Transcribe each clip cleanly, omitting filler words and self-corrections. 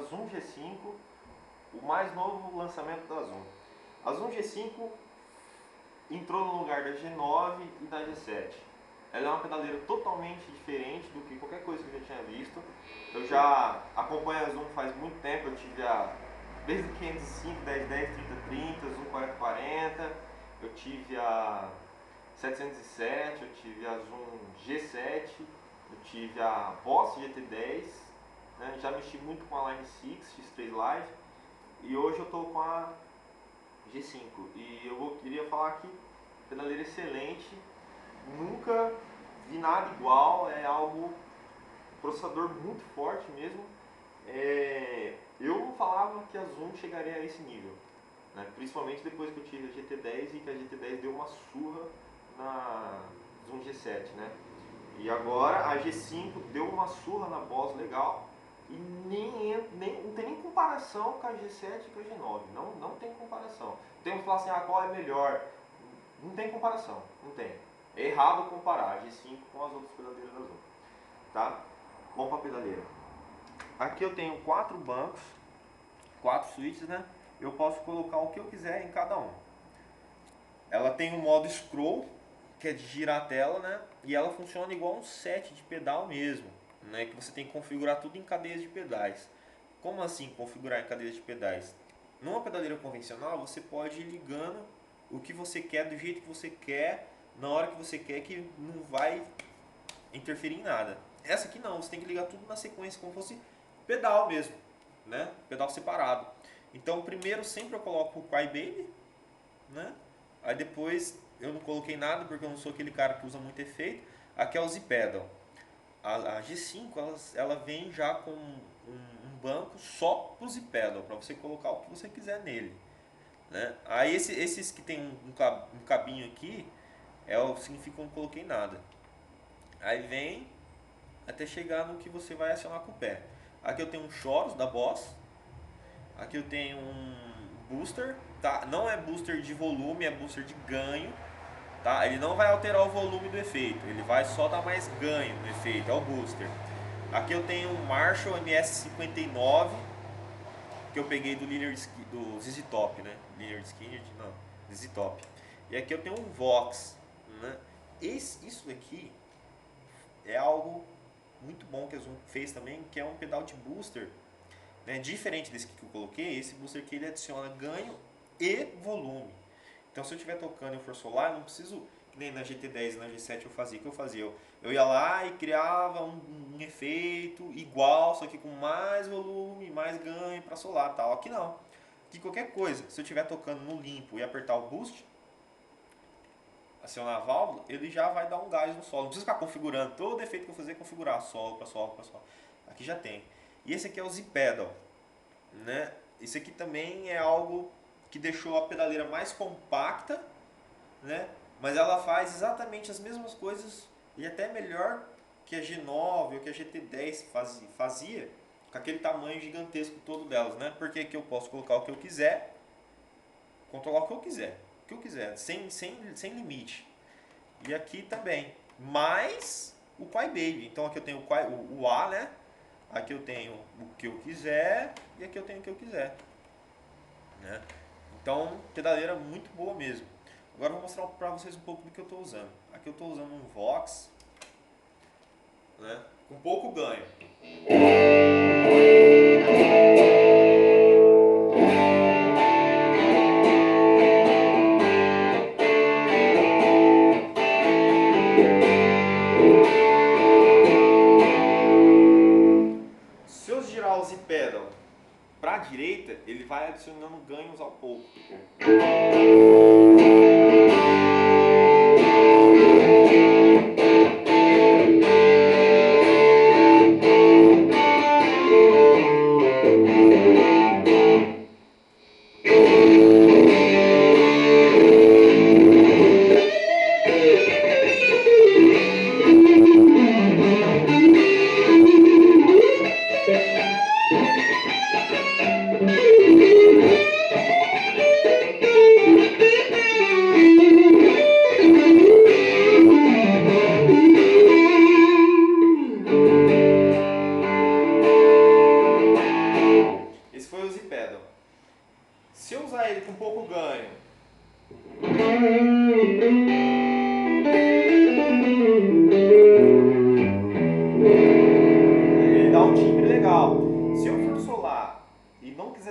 Zoom G5, o mais novo lançamento da Zoom. A Zoom G5 entrou no lugar da G9 e da G7. Ela é uma pedaleira totalmente diferente do que qualquer coisa que eu já tinha visto. Eu já acompanho a Zoom faz muito tempo, eu tive a desde 505, 1010, 3030, Zoom 4040, eu tive a 707, eu tive a Zoom G7, eu tive a Boss GT10, né? Já mexi muito com a Line 6, X3 Live, e hoje eu estou com a G5. E eu queria falar que pedaleira excelente, nunca vi nada igual, é algo, processador muito forte mesmo. Eu não falava que a Zoom chegaria a esse nível, né? Principalmente depois que eu tive a GT10 e que a GT10 deu uma surra na Zoom G7, né? E agora a G5 deu uma surra na Boss legal e não tem nem comparação com a G7 e com a G9, não tem comparação. Tem que falar assim, qual é melhor? Não tem comparação, não tem. É errado comparar a G5 com as outras pedaleiras da Zoom, tá? Vamos para a pedaleira. Aqui eu tenho 4 bancos, 4 switches, né? Eu posso colocar o que eu quiser em cada um. Ela tem o modo scroll, que é de girar a tela, né? E ela funciona igual um set de pedal mesmo, né? Que você tem que configurar tudo em cadeias de pedais. Como assim configurar em cadeias de pedais? Numa pedaleira convencional, você pode ir ligando o que você quer, do jeito que você quer, na hora que você quer, que não vai interferir em nada. Essa aqui não, você tem que ligar tudo na sequência, como se fosse pedal mesmo, né? Pedal separado. Então primeiro sempre eu coloco o Crybaby, né? Aí depois eu não coloquei nada porque eu não sou aquele cara que usa muito efeito. Aqui é o Z-Pedal. A G5 ela vem já com um banco só para o Z-Pedal, para você colocar o que você quiser nele, né? Aí esses que tem um cabinho aqui significa que eu não coloquei nada. Aí vem até chegar no que você vai acionar com o pé. Aqui eu tenho um Chorus da Boss. Aqui eu tenho um booster, tá? Não é booster de volume, é booster de ganho, tá? Ele não vai alterar o volume do efeito, ele vai só dar mais ganho no efeito, é o booster. Aqui eu tenho um Marshall MS59, que eu peguei do ZZ Top, né? Lynyrd Skynyrd, não, ZZ Top. E aqui eu tenho um Vox, né? Isso daqui é algo muito bom que a Zoom fez também, que é um pedal de booster, né? Diferente desse que eu coloquei, esse booster aqui ele adiciona ganho e volume. Então se eu estiver tocando e eu for solar, eu não preciso, nem na GT10 e na G7 eu fazia, o que eu fazia? Eu ia lá e criava um efeito igual, só que com mais volume, mais ganho para solar, tal. Aqui não. Aqui qualquer coisa, se eu estiver tocando no limpo e apertar o boost, acionar a válvula, ele já vai dar um gás no solo. Não precisa ficar configurando. Todo efeito que eu fazer é configurar solo para solo para solo. Aqui já tem. E esse aqui é o Z-Pedal, né? Esse aqui também é algo que deixou a pedaleira mais compacta, né? Mas ela faz exatamente as mesmas coisas e até melhor que a G9 ou que a GT10 fazia, com aquele tamanho gigantesco todo delas, né? Porque aqui eu posso colocar o que eu quiser, controlar o que eu quiser, sem limite. E aqui também, mais o Crybaby. Então aqui eu tenho o A, né? Aqui eu tenho o que eu quiser e aqui eu tenho o que eu quiser, né? Então, pedaleira muito boa mesmo. Agora eu vou mostrar para vocês um pouco do que eu estou usando. Aqui eu estou usando um Vox, né? Com pouco ganho. Se eu girar o Z-Pedal para a direita, ele vai adicionando ganhos ao pouco.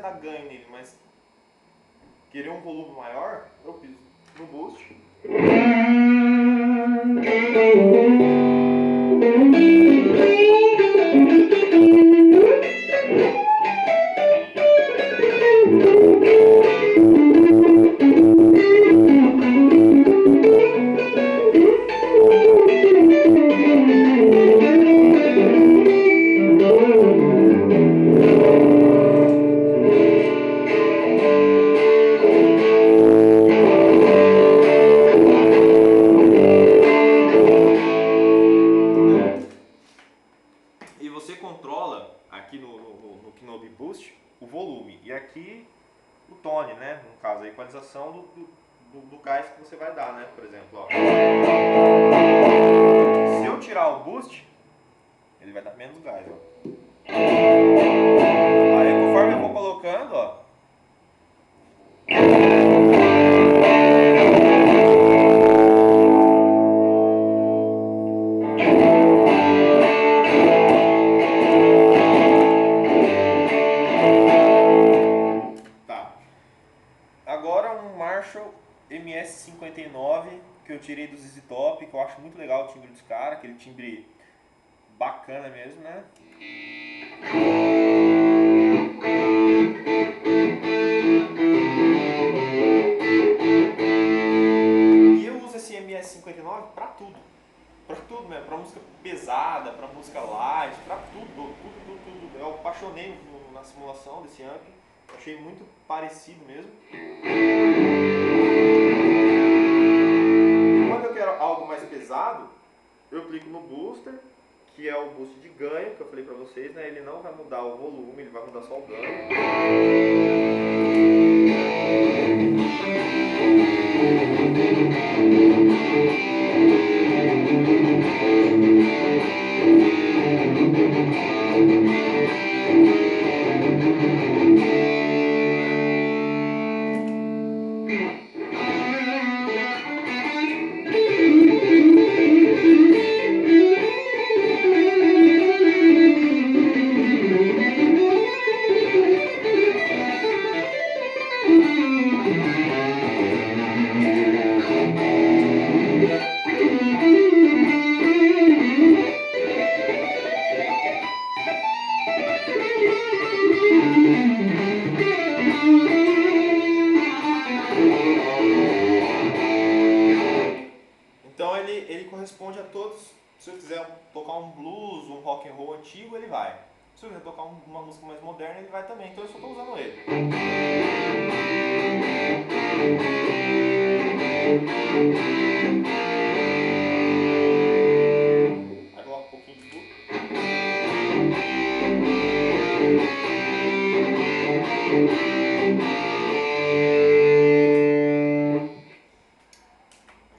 dar ganho nele, mas querer um volume maior, eu piso no boost. E você controla aqui no Knob Boost o volume e aqui o tone, né? No caso, a equalização do gás que você vai dar, né? Por exemplo, ó. Se eu tirar o boost, ele vai dar menos gás, ó. Aí conforme eu vou colocando, ó. Tá. Agora um Marshall MS-59 que eu tirei do ZZ Top, que eu acho muito legal o timbre dos caras, aquele timbre bacana mesmo, né? E eu uso esse MS-59 pra tudo mesmo, pra música pesada, pra música light, pra tudo. Eu apaixonei na simulação desse amp, achei muito parecido mesmo. Quando eu quero algo mais pesado, eu clico no booster, que é o boost de ganho, que eu falei pra vocês, né? Ele não vai mudar o volume, ele vai mudar só o ganho. Então ele corresponde a todos. Se eu quiser tocar um blues, um rock and roll antigo, ele vai. Se eu quiser tocar uma música mais moderna, ele vai também. Então eu só estou usando ele. Aí coloca um pouquinho de tudo.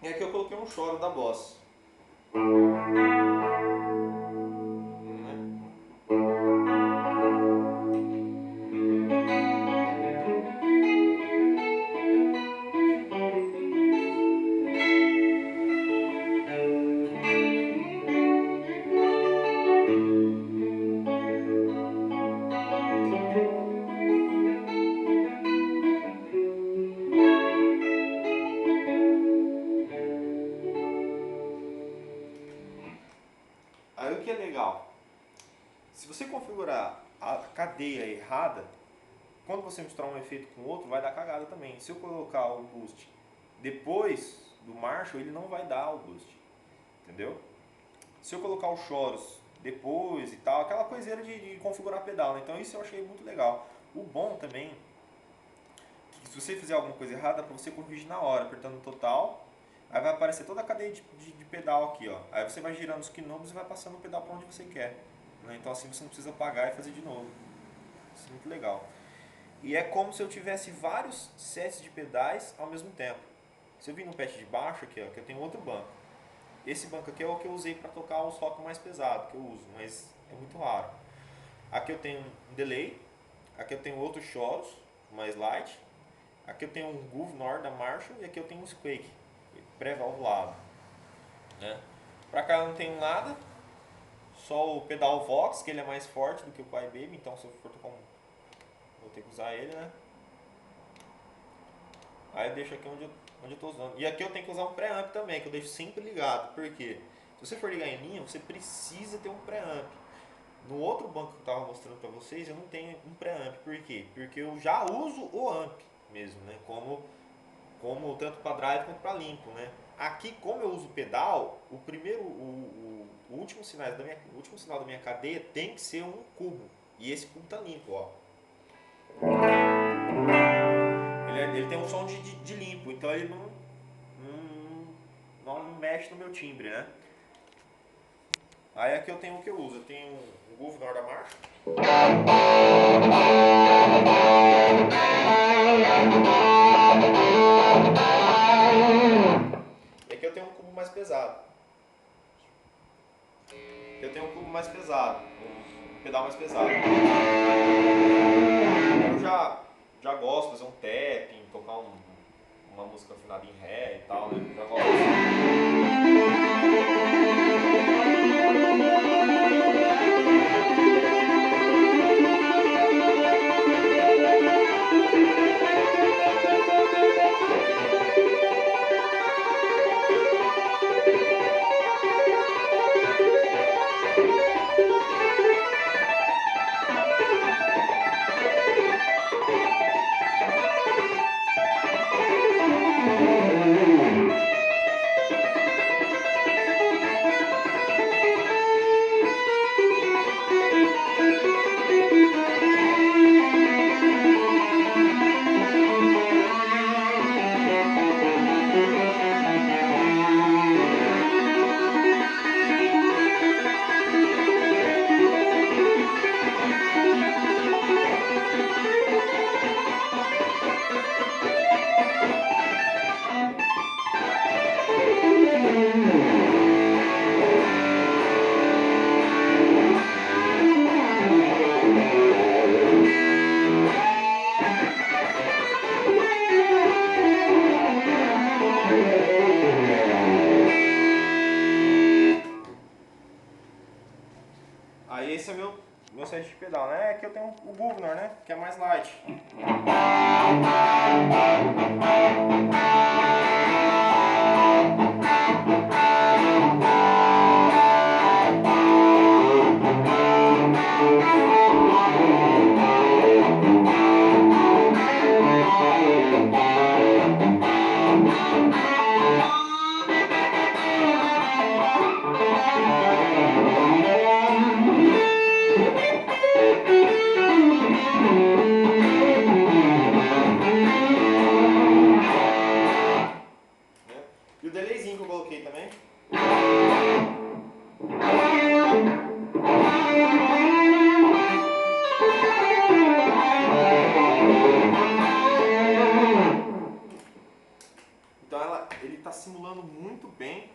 E aqui eu coloquei um choro da Boss. Aí o que é legal? Se você configurar a cadeia errada, quando você misturar um efeito com outro, vai dar cagada também. Se eu colocar o boost depois do Marshall, ele não vai dar o boost, entendeu? Se eu colocar o chorus depois e tal, aquela coiseira de configurar pedal, né? Então isso eu achei muito legal. O bom também, que se você fizer alguma coisa errada, dá pra você corrigir na hora, apertando total, aí vai aparecer toda a cadeia de pedal aqui, ó. Aí você vai girando os knobs e vai passando o pedal para onde você quer, né? Então assim você não precisa apagar e fazer de novo. Isso é muito legal. E é como se eu tivesse vários sets de pedais ao mesmo tempo. Se eu vir no patch de baixo aqui, ó, que eu tenho outro banco. Esse banco aqui é o que eu usei para tocar os rock mais pesados que eu uso, mas é muito raro. Aqui eu tenho um delay, aqui eu tenho outro chorus mais light, aqui eu tenho um groove Nord da Marshall e aqui eu tenho um squeak pré-valvulado, né? Pra cá eu não tenho nada, só o pedal Vox, que ele é mais forte do que o Crybaby, então se eu for tocar ter que usar ele, né? Aí eu deixo aqui onde eu estou usando. E aqui eu tenho que usar um preamp também, que eu deixo sempre ligado. Por quê? Se você for ligar em linha, você precisa ter um preamp. No outro banco que eu estava mostrando para vocês, eu não tenho um preamp. Por quê? Porque eu já uso o amp mesmo, né? Como tanto para drive quanto para limpo, né? Aqui, como eu uso pedal, o último o último sinal da minha cadeia tem que ser um cubo. E esse cubo tá limpo, ó. Ele tem um som de limpo, então ele não mexe no meu timbre, né? Aí aqui eu tenho o que eu uso. Eu tenho um Governor da Marshall. E aqui eu tenho um cubo mais pesado. Eu tenho um cubo mais pesado, um pedal mais pesado. Eu já gosto de fazer um tapping, tocar uma música afinada em ré e tal, né? Já gosto. Aí esse é meu set de pedal, né? Aqui eu tenho o Governor, né? Que é mais light. E o delayzinho que eu coloquei também. Então ele está simulando muito bem.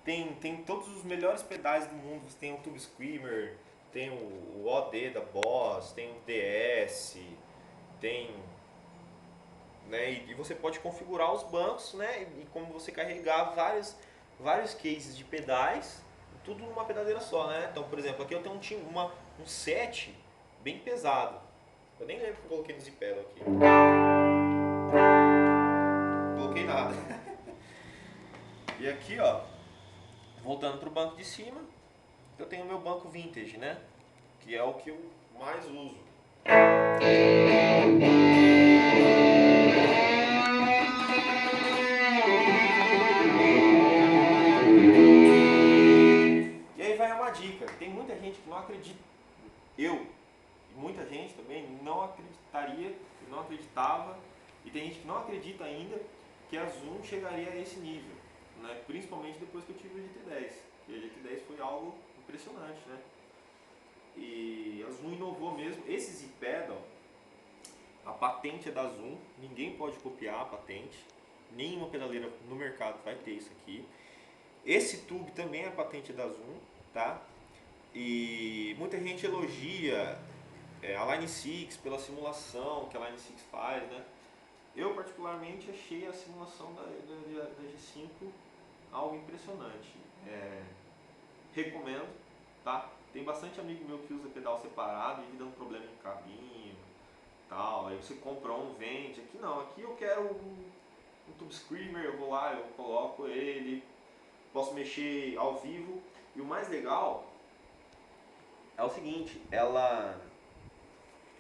Tem todos os melhores pedais do mundo. Você tem o Tube Screamer, tem o OD da Boss, tem o DS, tem... Né, e você pode configurar os bancos, né, e como você carregar vários cases de pedais, tudo numa pedaleira só, né? Então, por exemplo, aqui eu tenho um set bem pesado. Eu nem lembro que eu coloquei no Z-Pedal aqui. Não coloquei nada. E aqui, ó, voltando pro banco de cima, eu tenho o meu banco vintage, né? Que é o que eu mais uso. E aí vai uma dica. Tem muita gente que não acredita. Eu e muita gente também não acreditaria, não acreditava, e tem gente que não acredita ainda que a Zoom chegaria a esse nível, né? Principalmente depois que eu tive o GT10. E o GT10 foi algo impressionante, né? E a Zoom inovou mesmo. Esse Z-Pedal, a patente é da Zoom, ninguém pode copiar a patente, nenhuma pedaleira no mercado vai ter isso aqui. Esse tube também é a patente da Zoom, tá? E muita gente elogia a Line 6 pela simulação que a Line 6 faz, né? Eu particularmente achei a simulação da G5 algo impressionante. Recomendo, tá? Tem bastante amigo meu que usa pedal separado e dando problema em cabinho, tal, aí você compra um, vende. Aqui não, aqui eu quero um Tube Screamer, eu vou lá, eu coloco ele, posso mexer ao vivo. E o mais legal é o seguinte, ela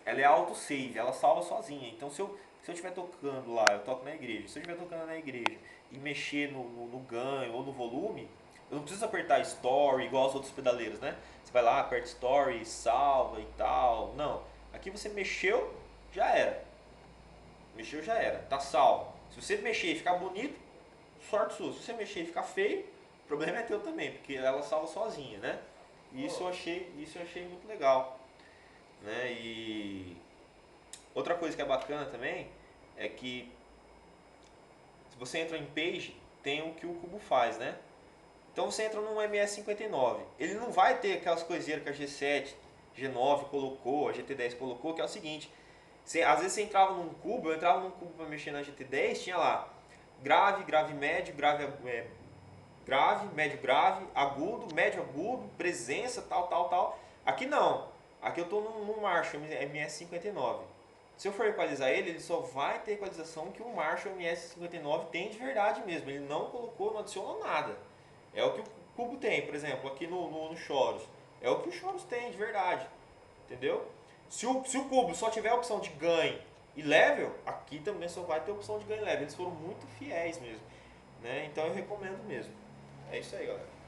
é autosave, ela salva sozinha. Então se eu estiver tocando lá, eu toco na igreja, se eu estiver tocando na igreja e mexer no ganho ou no volume, eu não preciso apertar Story igual os outros pedaleiros, né? Você vai lá, aperta Story, salva e tal. Não, aqui você mexeu, já era. Mexeu, já era, tá salvo. Se você mexer e ficar bonito, sorte sua. Se você mexer e ficar feio, o problema é teu também, porque ela salva sozinha, né? E isso eu achei muito legal, né? E outra coisa que é bacana também é que se você entra em Page, tem o que o Cubo faz, né? Então você entra no MS-59, ele não vai ter aquelas coisinhas que a G7, G9 colocou, a GT10 colocou, que é o seguinte, às vezes você entrava num cubo, eu entrava num cubo para mexer na GT10, tinha lá grave, grave médio, grave, médio grave, agudo, médio agudo, presença, tal, tal, tal. Aqui não. Aqui eu estou num Marshall MS-59. Se eu for equalizar ele, ele só vai ter equalização que o Marshall MS-59 tem de verdade mesmo. Ele não colocou, não adicionou nada. É o que o Cubo tem, por exemplo, aqui no Chorus. É o que o Chorus tem de verdade. Entendeu? Se o Cubo só tiver a opção de ganho e level, aqui também só vai ter a opção de ganho e level. Eles foram muito fiéis mesmo. Né? Então eu recomendo mesmo. É isso aí, galera.